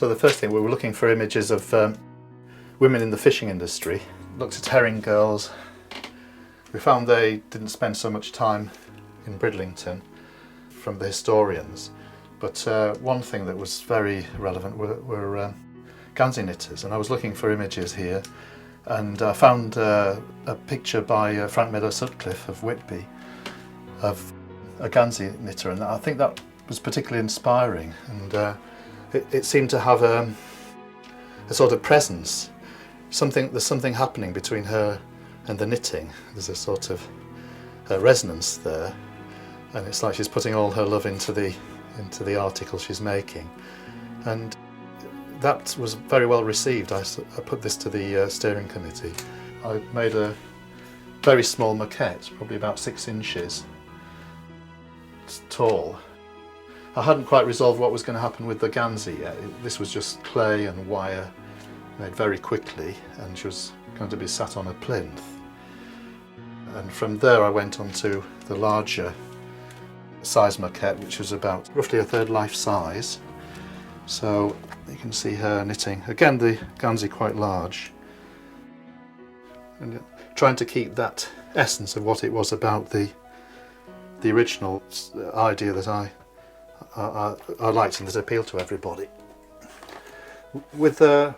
So the first thing, we were looking for images of women in the fishing industry. Looked at herring girls. We found they didn't spend so much time in Bridlington from the historians, but one thing that was very relevant were Gansey knitters, and I was looking for images here, and I found a picture by Frank Meadow Sutcliffe of Whitby of a Gansey knitter, and I think that was particularly inspiring, and it seemed to have a sort of presence. There's something happening between her and the knitting. There's a sort of resonance there, and it's like she's putting all her love into the article she's making, and that was very well received. I put this to the steering committee. I made a very small maquette, probably about 6 inches tall. I hadn't quite resolved what was going to happen with the Gansey yet. This was just clay and wire made very quickly, and she was going to be sat on a plinth. And from there I went on to the larger size maquette, which was about roughly a third life size. So you can see her knitting. Again, the Gansey quite large. And trying to keep that essence of what it was about the original idea that I liked and that appealed to everybody. With the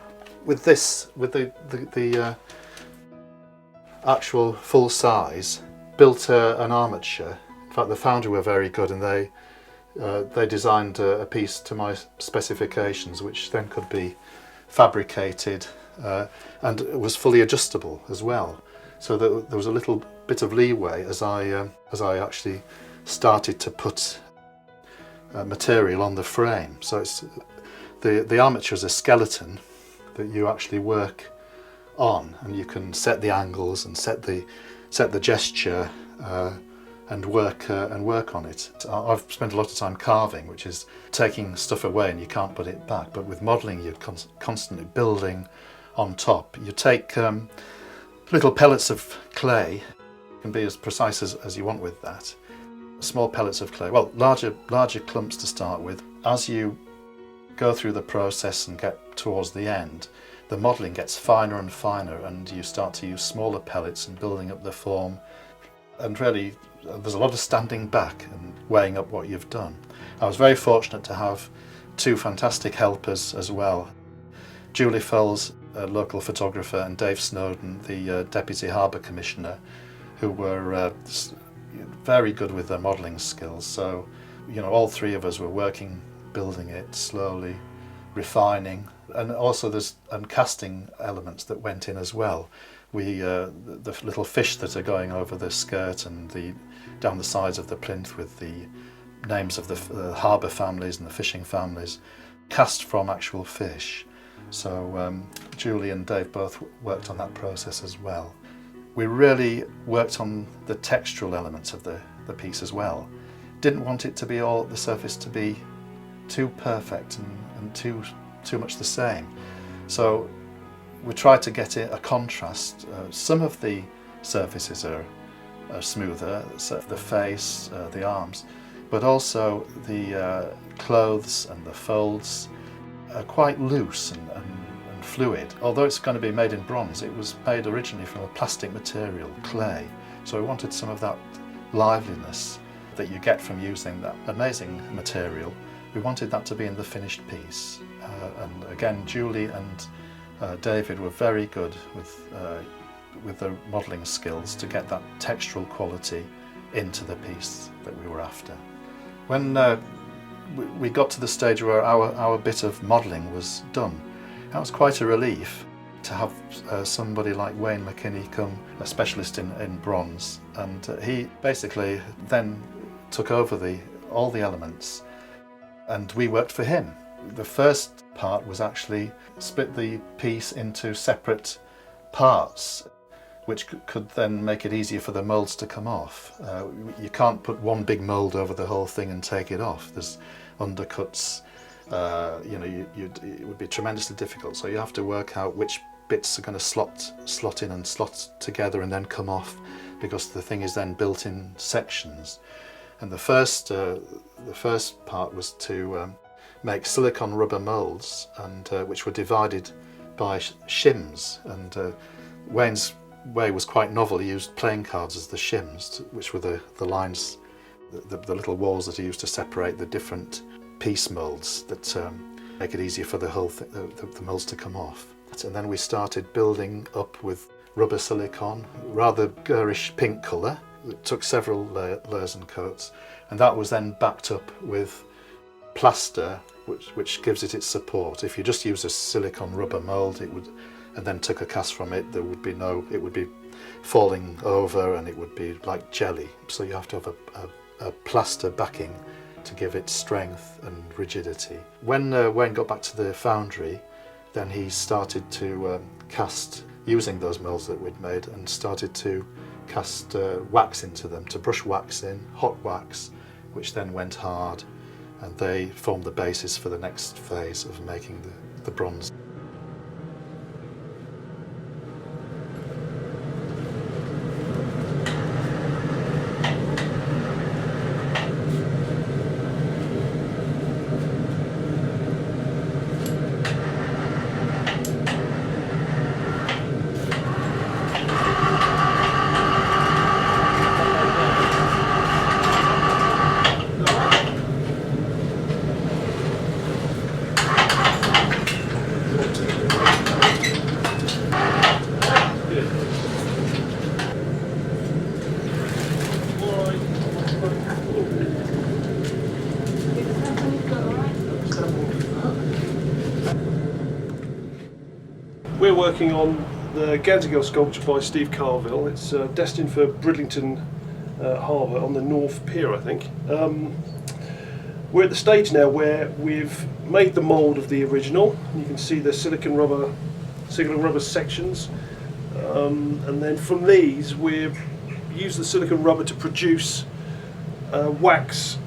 actual full size, built an armature. In fact, the foundry were very good, and they designed a piece to my specifications, which then could be fabricated and it was fully adjustable as well. So there was a little bit of leeway as I actually started to put material on the frame. So it's the armature is a skeleton that you actually work on, and you can set the angles and set the gesture and work on it. I've spent a lot of time carving, which is taking stuff away and you can't put it back. But with modelling, you're constantly building on top. You take little pellets of clay. You can be as precise as you want with that. Small pellets of clay. Well, larger clumps to start with. As you go through the process and get towards the end, the modelling gets finer and finer, and you start to use smaller pellets and building up the form. And really, there's a lot of standing back and weighing up what you've done. I was very fortunate to have 2 fantastic helpers as well. Julie Fells, a local photographer, and Dave Snowden, the Deputy Harbour Commissioner, who were very good with their modelling skills. So, all 3 of us were working, building it slowly, refining, and also there's casting elements that went in as well. The little fish that are going over the skirt and down the sides of the plinth with the names of the harbour families and the fishing families, cast from actual fish. So Julie and Dave both worked on that process as well. We really worked on the textural elements of the piece as well. Didn't want it to be the surface to be too perfect and too much the same. So we tried to get a contrast. Some of the surfaces are smoother, so the face, the arms, but also the clothes and the folds are quite loose and fluid. Although it's going to be made in bronze, it was made originally from a plastic material, clay. So we wanted some of that liveliness that you get from using that amazing material. We wanted that to be in the finished piece. And again, Julie and David were very good with the modelling skills to get that textural quality into the piece that we were after. When we got to the stage where our bit of modelling was done, that was quite a relief to have somebody like Wayne McKinney come, a specialist in bronze, and he basically then took over all the elements, and we worked for him. The first part was actually split the piece into separate parts, which could then make it easier for the moulds to come off. You can't put one big mould over the whole thing and take it off. There's undercuts. It would be tremendously difficult. So you have to work out which bits are going to slot in and slot together and then come off, because the thing is then built in sections. And the first part was to make silicon rubber moulds, and which were divided by shims. And Wayne's way was quite novel. He used playing cards as the shims, which were the lines, the little walls that he used to separate the different piece moulds that make it easier for the whole the moulds to come off. And then we started building up with rubber silicon, rather garish pink colour. It took several layers and coats, and that was then backed up with plaster, which gives it its support. If you just use a silicon rubber mould, and then took a cast from it, it would be falling over, and it would be like jelly. So you have to have a plaster backing to give it strength and rigidity. When Wayne got back to the foundry, then he started to cast using those moulds that we'd made, and started to cast wax into them, to brush wax in, hot wax, which then went hard, and they formed the basis for the next phase of making the bronze. We're working on the Gansey sculpture by Steve Carvill. It's destined for Bridlington Harbour on the North Pier, I think. We're at the stage now where we've made the mould of the original. You can see the silicon rubber sections, and then from these we've used the silicon rubber to produce wax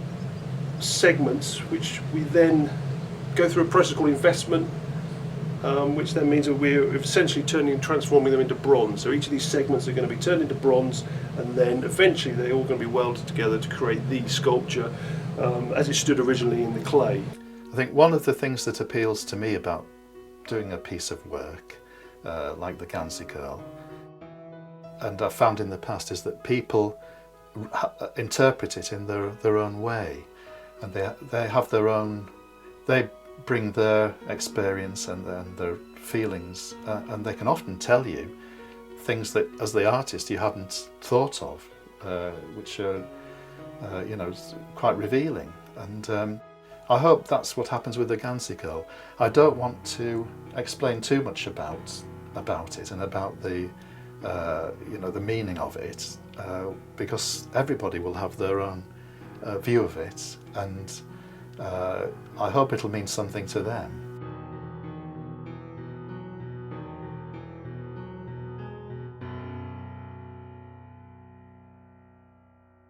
segments, which we then go through a process called investment, which then means that we're essentially transforming them into bronze. So each of these segments are going to be turned into bronze, and then eventually they're all going to be welded together to create the sculpture as it stood originally in the clay. I think one of the things that appeals to me about doing a piece of work like the Gansey Girl, and I've found in the past, is that people interpret it in their own way, and they have their own, they bring their experience and their feelings, and they can often tell you things that as the artist you hadn't thought of, which are quite revealing. And I hope that's what happens with the Gansey Girl. I don't want to explain too much about it and about the the meaning of it, because everybody will have their own view of it, and I hope it'll mean something to them.